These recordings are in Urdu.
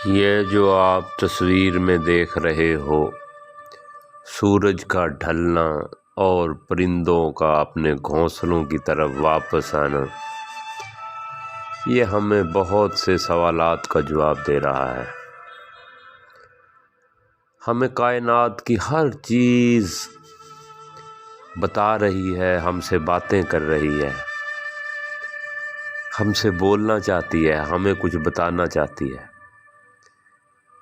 یہ جو آپ تصویر میں دیکھ رہے ہو، سورج کا ڈھلنا اور پرندوں کا اپنے گھونسلوں کی طرف واپس آنا، یہ ہمیں بہت سے سوالات کا جواب دے رہا ہے۔ ہمیں کائنات کی ہر چیز بتا رہی ہے، ہم سے باتیں کر رہی ہے، ہم سے بولنا چاہتی ہے، ہمیں کچھ بتانا چاہتی ہے،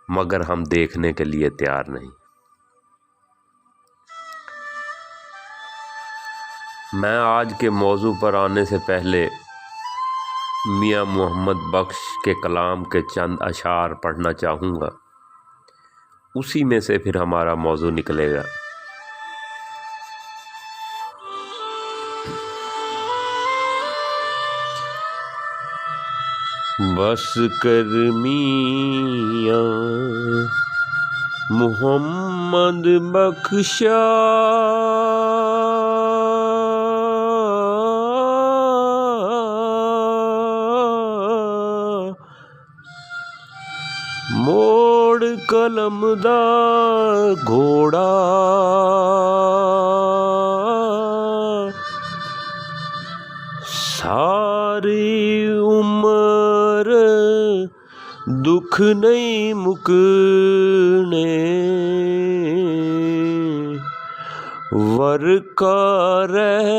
مگر ہم دیکھنے کے لیے تیار نہیں۔ میں آج کے موضوع پر آنے سے پہلے میاں محمد بخش کے کلام کے چند اشعار پڑھنا چاہوں گا، اسی میں سے پھر ہمارا موضوع نکلے گا۔ بس کر میاں محمد بخشا، موڑ قلم دا گھوڑا، ساری عمر دکھ نہیں مکنے، ورکا رہ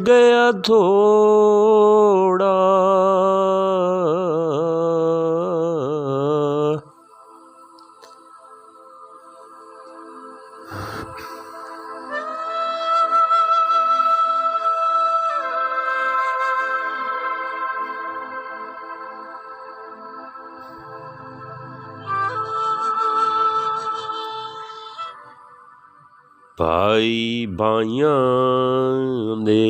گیا تھوڑا، بھائی بھائیاں دے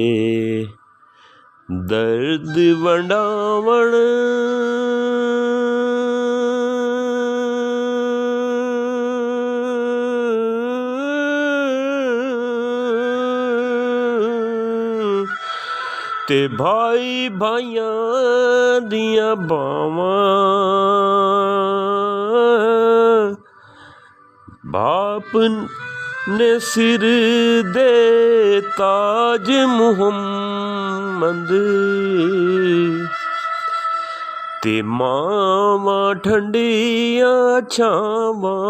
درد ونڈاون، تے بھائی بھائیاں دیاں باواں، باپ نے سر دے تاج محمد، تے ماواں ٹھنڈیاں چھاواں،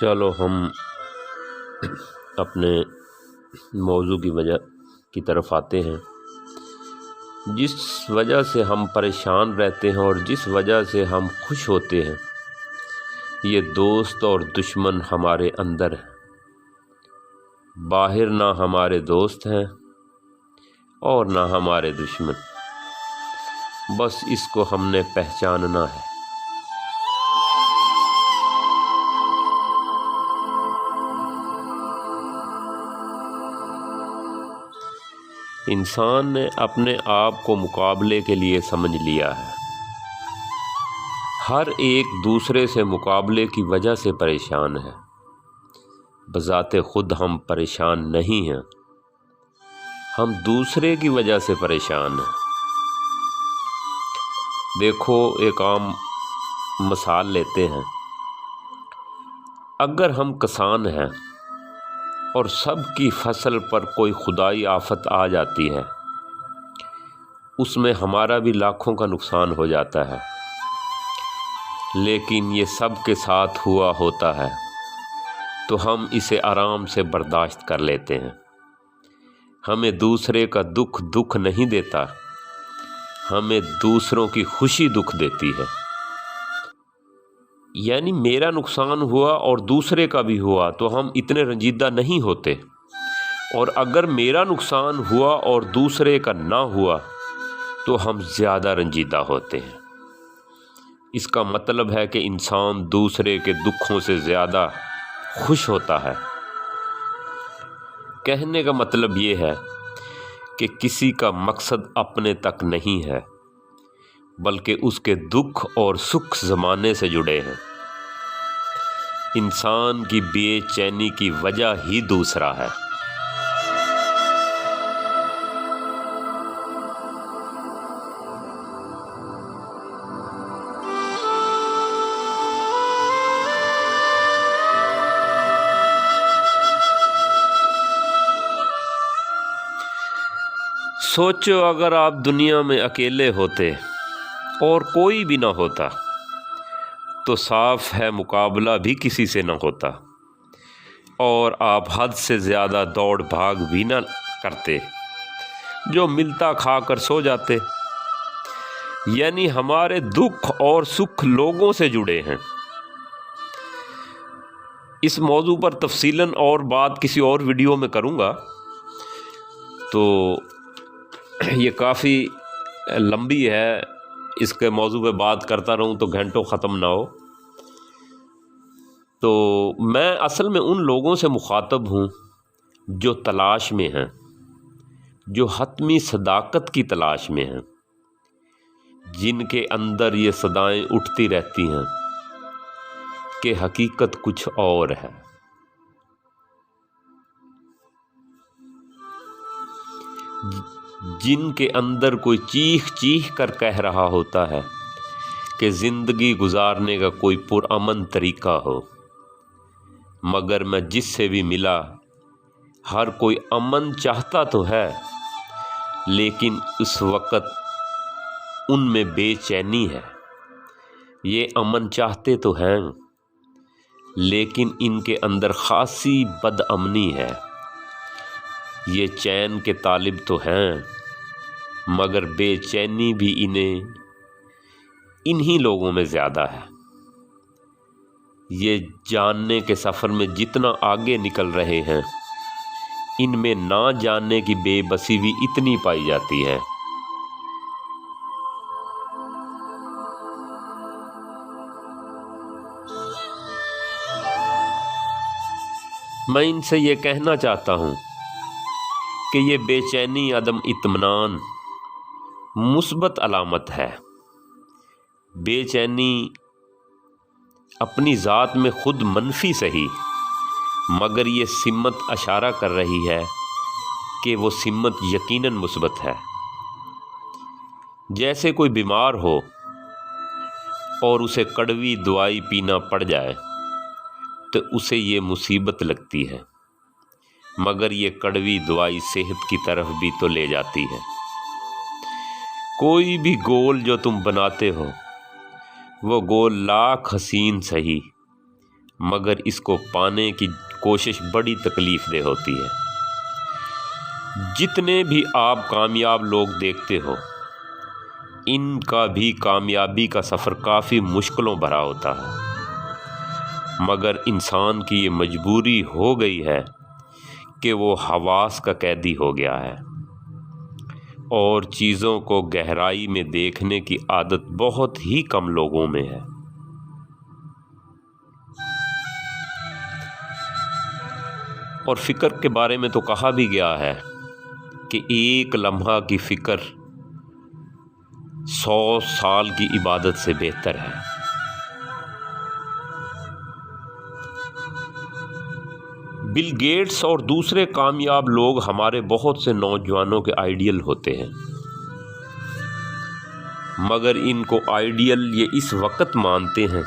چلو ہم اپنے موضوع کی وجہ کی طرف آتے ہیں۔ جس وجہ سے ہم پریشان رہتے ہیں اور جس وجہ سے ہم خوش ہوتے ہیں، یہ دوست اور دشمن ہمارے اندر ہے۔ باہر نہ ہمارے دوست ہیں اور نہ ہمارے دشمن، بس اس کو ہم نے پہچاننا ہے۔ انسان نے اپنے آپ کو مقابلے کے لیے سمجھ لیا ہے۔ ہر ایک دوسرے سے مقابلے کی وجہ سے پریشان ہے۔ بذات خود ہم پریشان نہیں ہیں، ہم دوسرے کی وجہ سے پریشان ہیں۔ دیکھو، ایک عام مثال لیتے ہیں۔ اگر ہم کسان ہیں اور سب کی فصل پر کوئی خدائی آفت آ جاتی ہے، اس میں ہمارا بھی لاکھوں کا نقصان ہو جاتا ہے، لیکن یہ سب کے ساتھ ہوا ہوتا ہے تو ہم اسے آرام سے برداشت کر لیتے ہیں۔ ہمیں دوسرے کا دکھ نہیں دیتا، ہمیں دوسروں کی خوشی دکھ دیتی ہے۔ یعنی میرا نقصان ہوا اور دوسرے کا بھی ہوا تو ہم اتنے رنجیدہ نہیں ہوتے، اور اگر میرا نقصان ہوا اور دوسرے کا نہ ہوا تو ہم زیادہ رنجیدہ ہوتے ہیں۔ اس کا مطلب ہے کہ انسان دوسرے کے دکھوں سے زیادہ خوش ہوتا ہے۔ کہنے کا مطلب یہ ہے کہ کسی کا مقصد اپنے تک نہیں ہے، بلکہ اس کے دکھ اور سکھ زمانے سے جڑے ہیں۔ انسان کی بے چینی کی وجہ ہی دوسرا ہے۔ سوچو اگر آپ دنیا میں اکیلے ہوتے اور کوئی بھی نہ ہوتا تو صاف ہے مقابلہ بھی کسی سے نہ ہوتا، اور آپ حد سے زیادہ دوڑ بھاگ بھی نہ کرتے، جو ملتا کھا کر سو جاتے۔ یعنی ہمارے دکھ اور سکھ لوگوں سے جڑے ہیں۔ اس موضوع پر تفصیلاً اور بات کسی اور ویڈیو میں کروں گا، تو یہ کافی لمبی ہے، اس کے موضوع پہ بات کرتا رہوں تو گھنٹوں ختم نہ ہو۔ تو میں اصل میں ان لوگوں سے مخاطب ہوں جو تلاش میں ہیں، جو حتمی صداقت کی تلاش میں ہیں، جن کے اندر یہ صدائیں اٹھتی رہتی ہیں کہ حقیقت کچھ اور ہے۔ جن کے اندر کوئی چیخ چیخ کر کہہ رہا ہوتا ہے کہ زندگی گزارنے کا کوئی پرامن طریقہ ہو، مگر میں جس سے بھی ملا ہر کوئی امن چاہتا تو ہے، لیکن اس وقت ان میں بے چینی ہے۔ یہ امن چاہتے تو ہیں، لیکن ان کے اندر خاصی بد امنی ہے۔ یہ چین کے طالب تو ہیں، مگر بے چینی بھی انہی لوگوں میں زیادہ ہے۔ یہ جاننے کے سفر میں جتنا آگے نکل رہے ہیں، ان میں نہ جاننے کی بے بسی بھی اتنی پائی جاتی ہے۔ میں ان سے یہ کہنا چاہتا ہوں کہ یہ بے چینی، عدم اطمینان مثبت علامت ہے۔ بے چینی اپنی ذات میں خود منفی صحیح، مگر یہ سمت اشارہ کر رہی ہے کہ وہ سمت یقیناً مثبت ہے۔ جیسے کوئی بیمار ہو اور اسے کڑوی دوائی پینا پڑ جائے تو اسے یہ مصیبت لگتی ہے، مگر یہ کڑوی دوائی صحت کی طرف بھی تو لے جاتی ہے۔ کوئی بھی گول جو تم بناتے ہو وہ گول لاکھ حسین سہی، مگر اس کو پانے کی کوشش بڑی تکلیف دہ ہوتی ہے۔ جتنے بھی آپ کامیاب لوگ دیکھتے ہو، ان کا بھی کامیابی کا سفر کافی مشکلوں بھرا ہوتا ہے، مگر انسان کی یہ مجبوری ہو گئی ہے کہ وہ حواس کا قیدی ہو گیا ہے، اور چیزوں کو گہرائی میں دیکھنے کی عادت بہت ہی کم لوگوں میں ہے۔ اور فکر کے بارے میں تو کہا بھی گیا ہے کہ ایک لمحہ کی فکر 100 سال کی عبادت سے بہتر ہے۔ بل گیٹس اور دوسرے کامیاب لوگ ہمارے بہت سے نوجوانوں کے آئیڈیل ہوتے ہیں، مگر ان کو آئیڈیل یہ اس وقت مانتے ہیں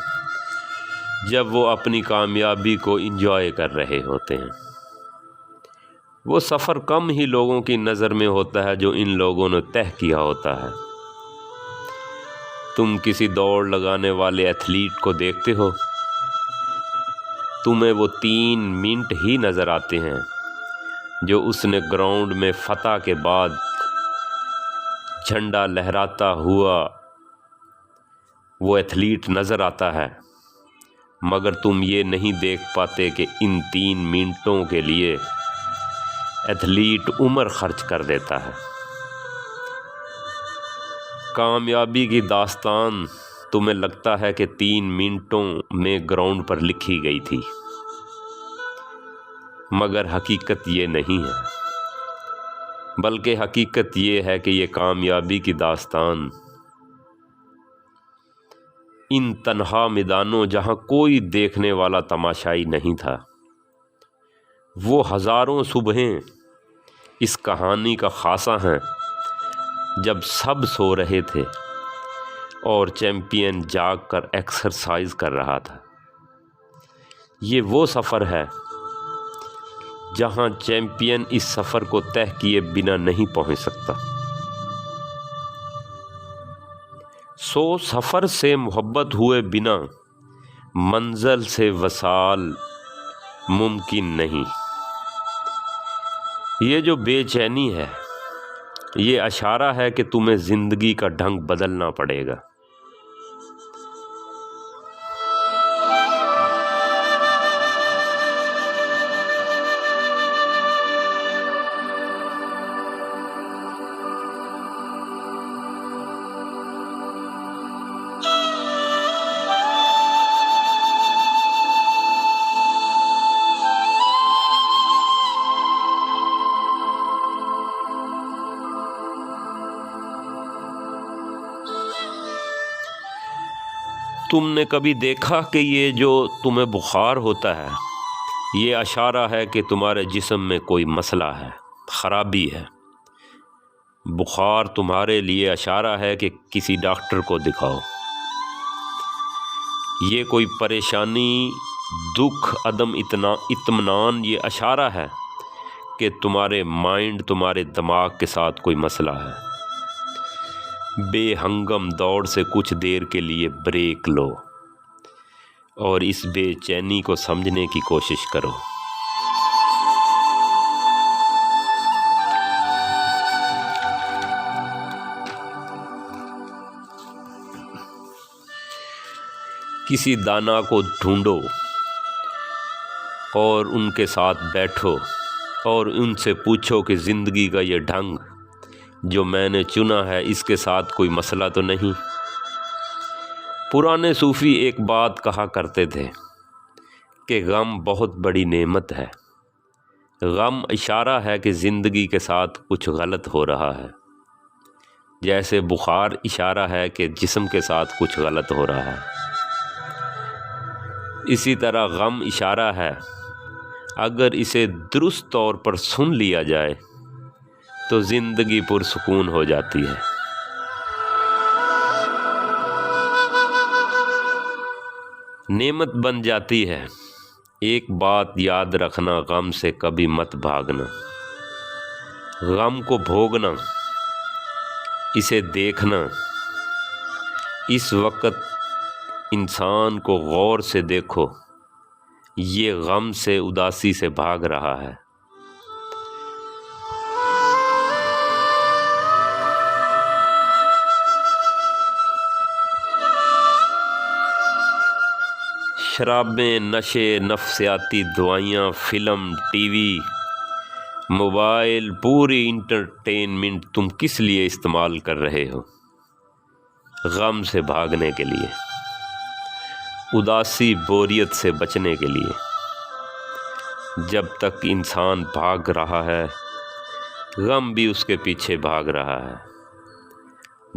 جب وہ اپنی کامیابی کو انجوائے کر رہے ہوتے ہیں۔ وہ سفر کم ہی لوگوں کی نظر میں ہوتا ہے جو ان لوگوں نے طے کیا ہوتا ہے۔ تم کسی دوڑ لگانے والے ایتھلیٹ کو دیکھتے ہو، تمہیں وہ 3 منٹ ہی نظر آتے ہیں جو اس نے گراؤنڈ میں فتح کے بعد جھنڈا لہراتا ہوا وہ ایتھلیٹ نظر آتا ہے، مگر تم یہ نہیں دیکھ پاتے کہ ان 3 منٹوں کے لیے ایتھلیٹ عمر خرچ کر دیتا ہے۔ کامیابی کی داستان تمہیں لگتا ہے کہ 3 منٹوں میں گراؤنڈ پر لکھی گئی تھی، مگر حقیقت یہ نہیں ہے، بلکہ حقیقت یہ ہے کہ یہ کامیابی کی داستان ان تنہا میدانوں جہاں کوئی دیکھنے والا تماشائی نہیں تھا، وہ ہزاروں صبحیں اس کہانی کا خاصہ ہیں جب سب سو رہے تھے اور چیمپئن جاگ کر ایکسرسائز کر رہا تھا۔ یہ وہ سفر ہے جہاں چیمپئن اس سفر کو طے کیے بنا نہیں پہنچ سکتا۔ سفر سے محبت ہوئے بنا منزل سے وصال ممکن نہیں۔ یہ جو بے چینی ہے، یہ اشارہ ہے کہ تمہیں زندگی کا ڈھنگ بدلنا پڑے گا۔ تم نے کبھی دیکھا کہ یہ جو تمہیں بخار ہوتا ہے، یہ اشارہ ہے کہ تمہارے جسم میں کوئی مسئلہ ہے، خرابی ہے۔ بخار تمہارے لیے اشارہ ہے کہ کسی ڈاکٹر کو دکھاؤ۔ یہ کوئی پریشانی، دکھ، عدم اطمینان، یہ اشارہ ہے کہ تمہارے مائنڈ، تمہارے دماغ کے ساتھ کوئی مسئلہ ہے۔ بے ہنگم دوڑ سے کچھ دیر کے لیے بریک لو اور اس بے چینی کو سمجھنے کی کوشش کرو۔ کسی دانا کو ڈھونڈو اور ان کے ساتھ بیٹھو اور ان سے پوچھو کہ زندگی کا یہ ڈھنگ جو میں نے چنا ہے، اس کے ساتھ کوئی مسئلہ تو نہیں۔ پرانے صوفی ایک بات کہا کرتے تھے کہ غم بہت بڑی نعمت ہے۔ غم اشارہ ہے کہ زندگی کے ساتھ کچھ غلط ہو رہا ہے، جیسے بخار اشارہ ہے کہ جسم کے ساتھ کچھ غلط ہو رہا ہے۔ اسی طرح غم اشارہ ہے، اگر اسے درست طور پر سن لیا جائے تو زندگی پرسکون ہو جاتی ہے۔ نعمت بن جاتی ہے۔ ایک بات یاد رکھنا، غم سے کبھی مت بھاگنا۔ غم کو بھوگنا، اسے دیکھنا۔ اس وقت انسان کو غور سے دیکھو، یہ غم سے، اداسی سے بھاگ رہا ہے۔ شرابیں، نشے، نفسیاتی دوائیاں، فلم، ٹی وی، موبائل، پوری انٹرٹینمنٹ تم کس لیے استعمال کر رہے ہو؟ غم سے بھاگنے کے لیے، اداسی، بوریت سے بچنے کے لیے۔ جب تک انسان بھاگ رہا ہے، غم بھی اس کے پیچھے بھاگ رہا ہے۔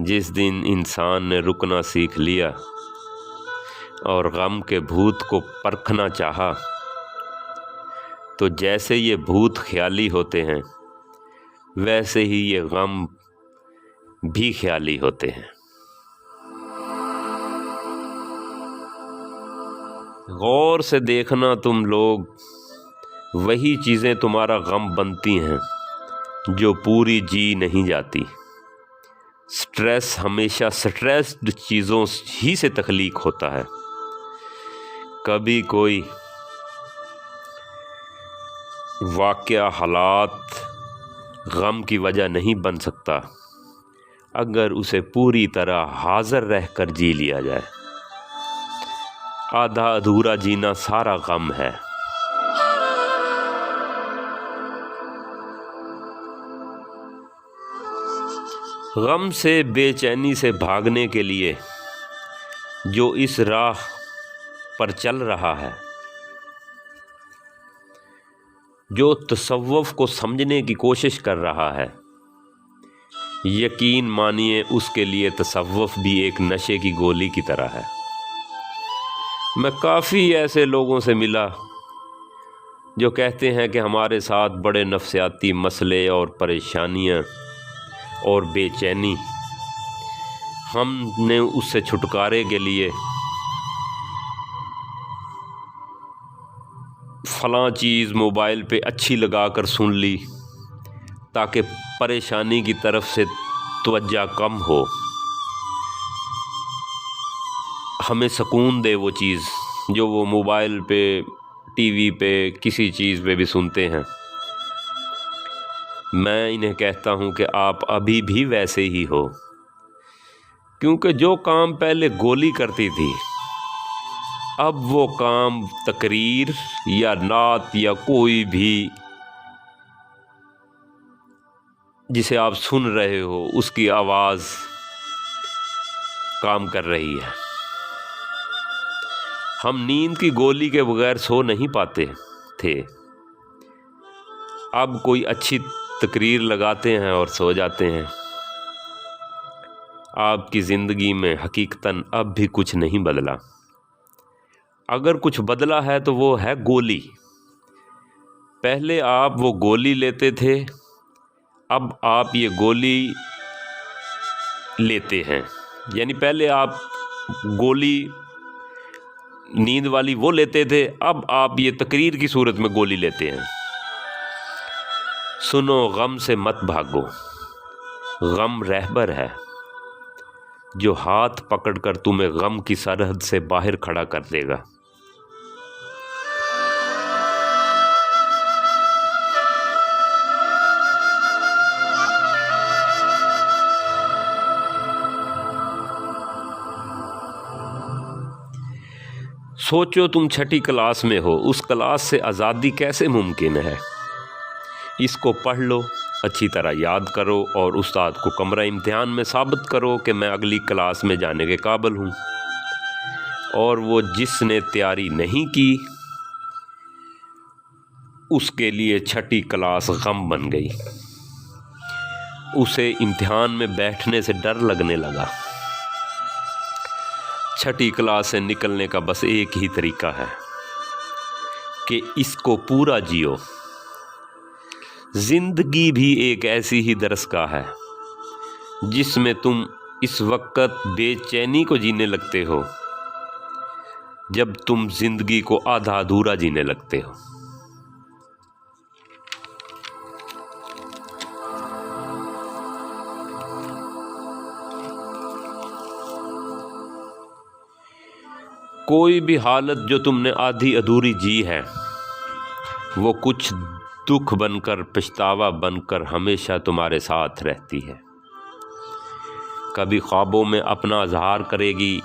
جس دن انسان نے رکنا سیکھ لیا اور غم کے بھوت کو پرکھنا چاہا، تو جیسے یہ بھوت خیالی ہوتے ہیں، ویسے ہی یہ غم بھی خیالی ہوتے ہیں۔ غور سے دیکھنا تم لوگ، وہی چیزیں تمہارا غم بنتی ہیں جو پوری جی نہیں جاتی۔ سٹریس ہمیشہ سٹریسڈ چیزوں ہی سے تخلیق ہوتا ہے۔ کبھی کوئی واقعہ، حالات غم کی وجہ نہیں بن سکتا اگر اسے پوری طرح حاضر رہ کر جی لیا جائے۔ آدھا ادھورا جینا سارا غم ہے۔ غم سے، بے چینی سے بھاگنے کے لیے جو اس راہ پر چل رہا ہے، جو تصوف کو سمجھنے کی کوشش کر رہا ہے، یقین مانیے اس کے لیے تصوف بھی ایک نشے کی گولی کی طرح ہے۔ میں کافی ایسے لوگوں سے ملا جو کہتے ہیں کہ ہمارے ساتھ بڑے نفسیاتی مسئلے اور پریشانیاں اور بے چینی، ہم نے اس سے چھٹکارے کے لیے فلاں چیز موبائل پہ اچھی لگا کر سن لی تاکہ پریشانی کی طرف سے توجہ کم ہو، ہمیں سکون دے وہ چیز جو وہ موبائل پہ، ٹی وی پہ، کسی چیز پہ بھی سنتے ہیں۔ میں انہیں کہتا ہوں کہ آپ ابھی بھی ویسے ہی ہو، کیونکہ جو کام پہلے گولی کرتی تھی، اب وہ کام تقریر یا نعت یا کوئی بھی جسے آپ سن رہے ہو اس کی آواز کام کر رہی ہے۔ ہم نیند کی گولی کے بغیر سو نہیں پاتے تھے، اب کوئی اچھی تقریر لگاتے ہیں اور سو جاتے ہیں۔ آپ کی زندگی میں حقیقتاً اب بھی کچھ نہیں بدلا، اگر کچھ بدلا ہے تو وہ ہے گولی۔ پہلے آپ وہ گولی لیتے تھے، اب آپ یہ گولی لیتے ہیں، یعنی پہلے آپ گولی نیند والی وہ لیتے تھے، اب آپ یہ تقریر کی صورت میں گولی لیتے ہیں۔ سنو، غم سے مت بھاگو، غم رہبر ہے جو ہاتھ پکڑ کر تمہیں غم کی سرحد سے باہر کھڑا کر دے گا۔ سوچو تم چھٹی کلاس میں ہو، اس کلاس سے آزادی کیسے ممکن ہے؟ اس کو پڑھ لو، اچھی طرح یاد کرو اور استاد کو کمرہ امتحان میں ثابت کرو کہ میں اگلی کلاس میں جانے کے قابل ہوں۔ اور وہ جس نے تیاری نہیں کی، اس کے لیے چھٹی کلاس غم بن گئی، اسے امتحان میں بیٹھنے سے ڈر لگنے لگا۔ چھٹی کلاس سے نکلنے کا بس ایک ہی طریقہ ہے کہ اس کو پورا جیو۔ زندگی بھی ایک ایسی ہی درسگاہ ہے جس میں تم اس وقت بے چینی کو جینے لگتے ہو جب تم زندگی کو آدھا ادھورا جینے لگتے ہو۔ کوئی بھی حالت جو تم نے آدھی ادھوری جی ہے، وہ کچھ دکھ بن کر، پچھتاوا بن کر ہمیشہ تمہارے ساتھ رہتی ہے۔ کبھی خوابوں میں اپنا اظہار کرے گی۔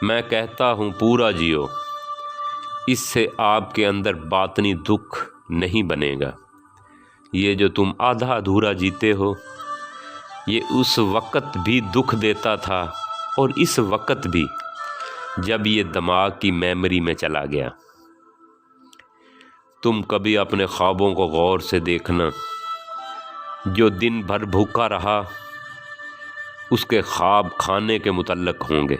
میں کہتا ہوں پورا جیو، اس سے آپ کے اندر باطنی دکھ نہیں بنے گا۔ یہ جو تم آدھا ادھورا جیتے ہو، یہ اس وقت بھی دکھ دیتا تھا اور اس وقت بھی جب یہ دماغ کی میموری میں چلا گیا۔ تم کبھی اپنے خوابوں کو غور سے دیکھنا۔ جو دن بھر بھوکا رہا، اس کے خواب کھانے کے متعلق ہوں گے۔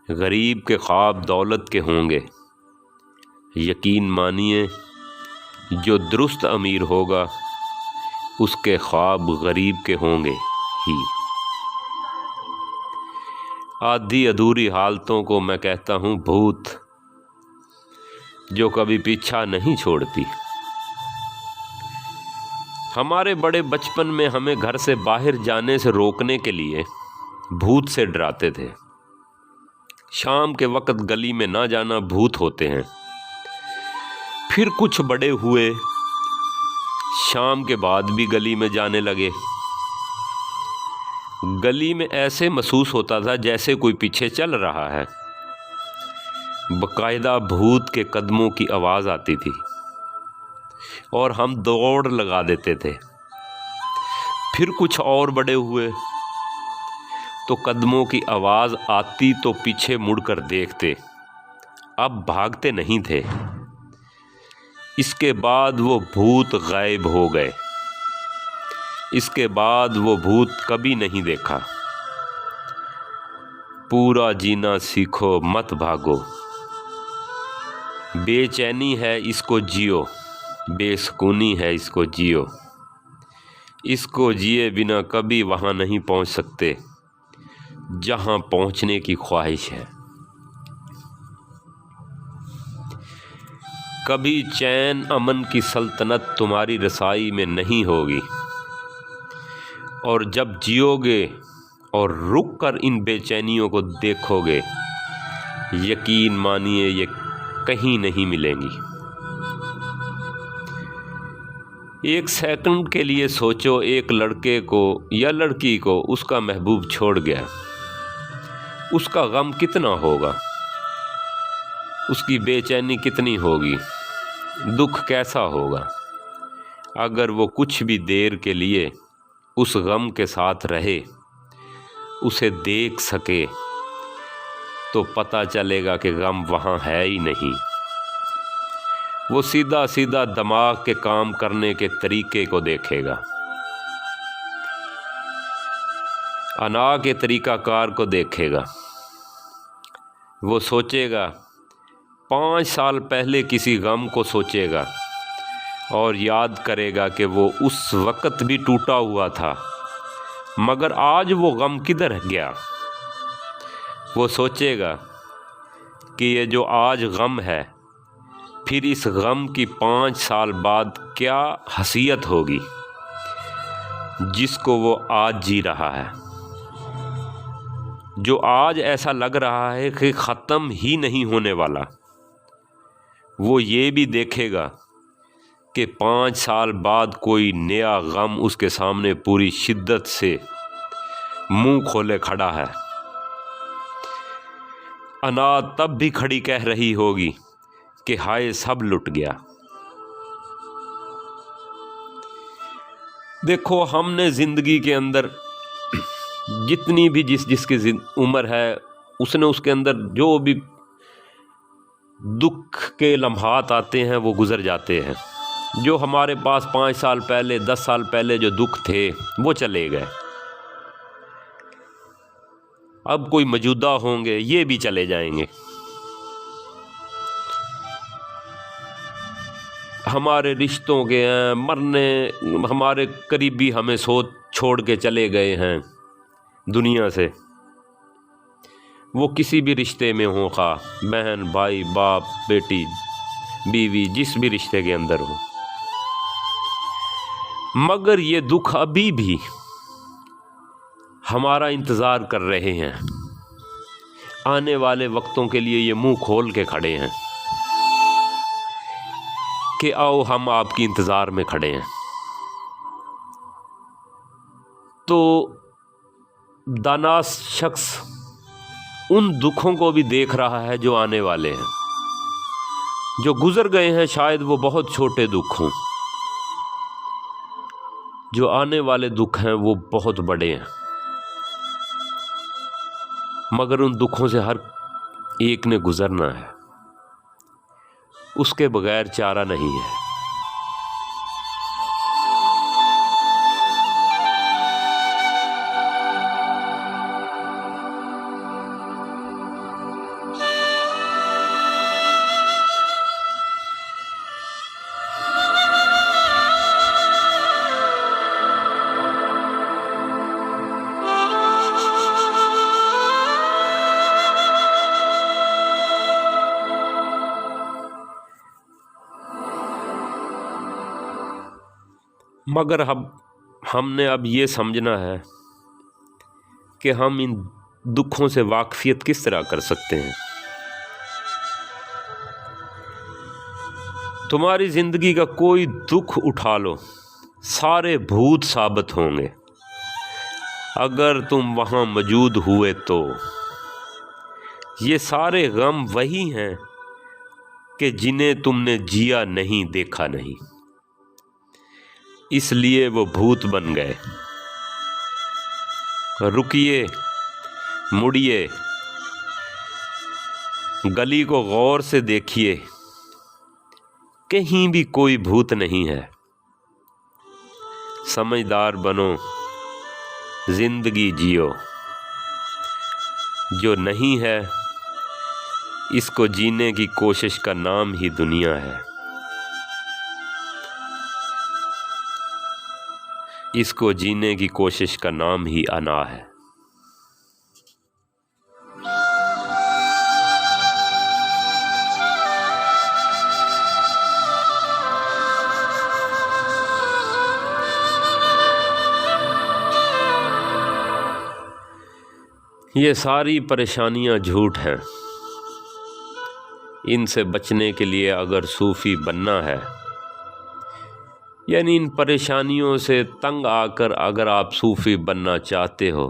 غریب کے خواب دولت کے ہوں گے۔ یقین مانیے، جو درست امیر ہوگا، اس کے خواب غریب کے ہوں گے ہی۔ آدھی ادھوری حالتوں کو میں کہتا ہوں بھوت، جو کبھی پیچھا نہیں چھوڑتی۔ ہمارے بڑے بچپن میں ہمیں گھر سے باہر جانے سے روکنے کے لیے بھوت سے ڈراتے تھے۔ شام کے وقت گلی میں نہ جانا، بھوت ہوتے ہیں۔ پھر کچھ بڑے ہوئے، شام کے بعد بھی گلی میں جانے لگے۔ گلی میں ایسے محسوس ہوتا تھا جیسے کوئی پیچھے چل رہا ہے، باقاعدہ بھوت کے قدموں کی آواز آتی تھی اور ہم دوڑ لگا دیتے تھے۔ پھر کچھ اور بڑے ہوئے، تو قدموں کی آواز آتی تو پیچھے مڑ کر دیکھتے، اب بھاگتے نہیں تھے۔ اس کے بعد وہ بھوت غائب ہو گئے، اس کے بعد وہ بھوت کبھی نہیں دیکھا۔ پورا جینا سیکھو، مت بھاگو، بے چینی ہے اس کو جیو، بے سکونی ہے اس کو جیو، اس کو جیے بنا کبھی وہاں نہیں پہنچ سکتے جہاں پہنچنے کی خواہش ہے۔ کبھی چین امن کی سلطنت تمہاری رسائی میں نہیں ہوگی، اور جب جیو گے اور رک کر ان بے چینیوں کو دیکھو گے، یقین مانیے یہ کہیں نہیں ملیں گی۔ ایک سیکنڈ کے لیے سوچو، ایک لڑکے کو یا لڑکی کو اس کا محبوب چھوڑ گیا، اس کا غم کتنا ہوگا، اس کی بے چینی کتنی ہوگی، دکھ کیسا ہوگا۔ اگر وہ کچھ بھی دیر کے لیے اس غم کے ساتھ رہے، اسے دیکھ سکے، تو پتہ چلے گا کہ غم وہاں ہے ہی نہیں۔ وہ سیدھا سیدھا دماغ کے کام کرنے کے طریقے کو دیکھے گا، انا کے طریقہ کار کو دیکھے گا۔ وہ سوچے گا، 5 سال پہلے کسی غم کو سوچے گا اور یاد کرے گا کہ وہ اس وقت بھی ٹوٹا ہوا تھا، مگر آج وہ غم کدھر گیا۔ وہ سوچے گا کہ یہ جو آج غم ہے، پھر اس غم کی 5 سال بعد کیا حیثیت ہوگی جس کو وہ آج جی رہا ہے، جو آج ایسا لگ رہا ہے کہ ختم ہی نہیں ہونے والا۔ وہ یہ بھی دیکھے گا کہ 5 سال بعد کوئی نیا غم اس کے سامنے پوری شدت سے منہ کھولے کھڑا ہے۔ انا تب بھی کھڑی کہہ رہی ہوگی کہ ہائے سب لٹ گیا۔ دیکھو، ہم نے زندگی کے اندر جتنی بھی جس کی عمر ہے، اس نے اس کے اندر جو بھی دکھ کے لمحات آتے ہیں وہ گزر جاتے ہیں۔ جو ہمارے پاس 5 سال پہلے 10 سال پہلے جو دکھ تھے وہ چلے گئے، اب کوئی موجودہ ہوں گے، یہ بھی چلے جائیں گے۔ ہمارے رشتوں کے ہیں مرنے، ہمارے قریبی ہمیں چھوڑ کے چلے گئے ہیں دنیا سے، وہ کسی بھی رشتے میں ہوں، خواہ بہن بھائی باپ بیٹی بیوی، جس بھی رشتے کے اندر ہو، مگر یہ دکھ ابھی بھی ہمارا انتظار کر رہے ہیں۔ آنے والے وقتوں کے لیے یہ منہ کھول کے کھڑے ہیں کہ آؤ ہم آپ کی انتظار میں کھڑے ہیں۔ تو دانا شخص ان دکھوں کو بھی دیکھ رہا ہے جو آنے والے ہیں، جو گزر گئے ہیں شاید وہ بہت چھوٹے دکھ ہوں، جو آنے والے دکھ ہیں وہ بہت بڑے ہیں، مگر ان دکھوں سے ہر ایک نے گزرنا ہے، اس کے بغیر چارہ نہیں ہے۔ مگر ہم نے اب یہ سمجھنا ہے کہ ہم ان دکھوں سے واقفیت کس طرح کر سکتے ہیں۔ تمہاری زندگی کا کوئی دکھ اٹھا لو، سارے بھوت ثابت ہوں گے اگر تم وہاں موجود ہوئے تو۔ یہ سارے غم وہی ہیں کہ جنہیں تم نے جیا نہیں، دیکھا نہیں، اس لیے وہ بھوت بن گئے۔ رکیے، مڑیے، گلی کو غور سے دیکھیے، کہیں بھی کوئی بھوت نہیں ہے۔ سمجھدار بنو، زندگی جیو، جو نہیں ہے اس کو جینے کی کوشش کا نام ہی دنیا ہے۔ اس کو جینے کی کوشش کا نام ہی انا ہے۔ یہ ساری پریشانیاں جھوٹ ہیں۔ ان سے بچنے کے لیے اگر صوفی بننا ہے، یعنی ان پریشانیوں سے تنگ آ کر اگر آپ صوفی بننا چاہتے ہو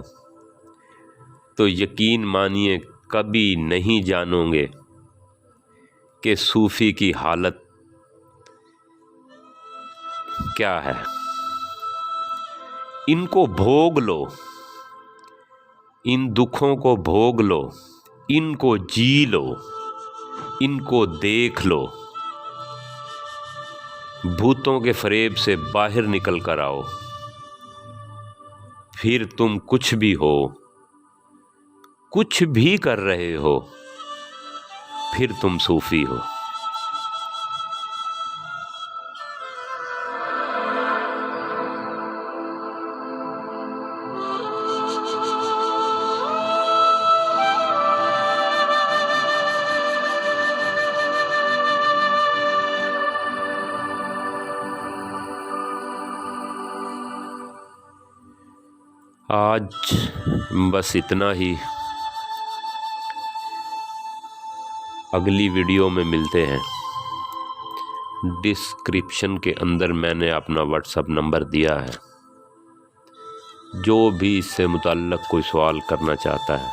تو یقین مانیے کبھی نہیں جانو گے کہ صوفی کی حالت کیا ہے۔ ان کو بھوگ لو، ان دکھوں کو بھوگ لو، ان کو جی لو، ان کو دیکھ لو، بھوتوں کے فریب سے باہر نکل کر آؤ، پھر تم کچھ بھی ہو، کچھ بھی کر رہے ہو، پھر تم صوفی ہو۔ آج بس اتنا ہی، اگلی ویڈیو میں ملتے ہیں۔ ڈسکرپشن کے اندر میں نے اپنا واٹس ایپ نمبر دیا ہے، جو بھی اس سے متعلق کوئی سوال کرنا چاہتا ہے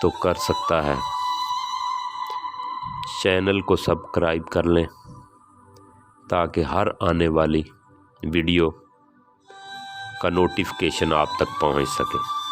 تو کر سکتا ہے۔ چینل کو سبسکرائب کر لیں تاکہ ہر آنے والی ویڈیو کا نوٹیفیکیشن آپ تک پہنچ سکے۔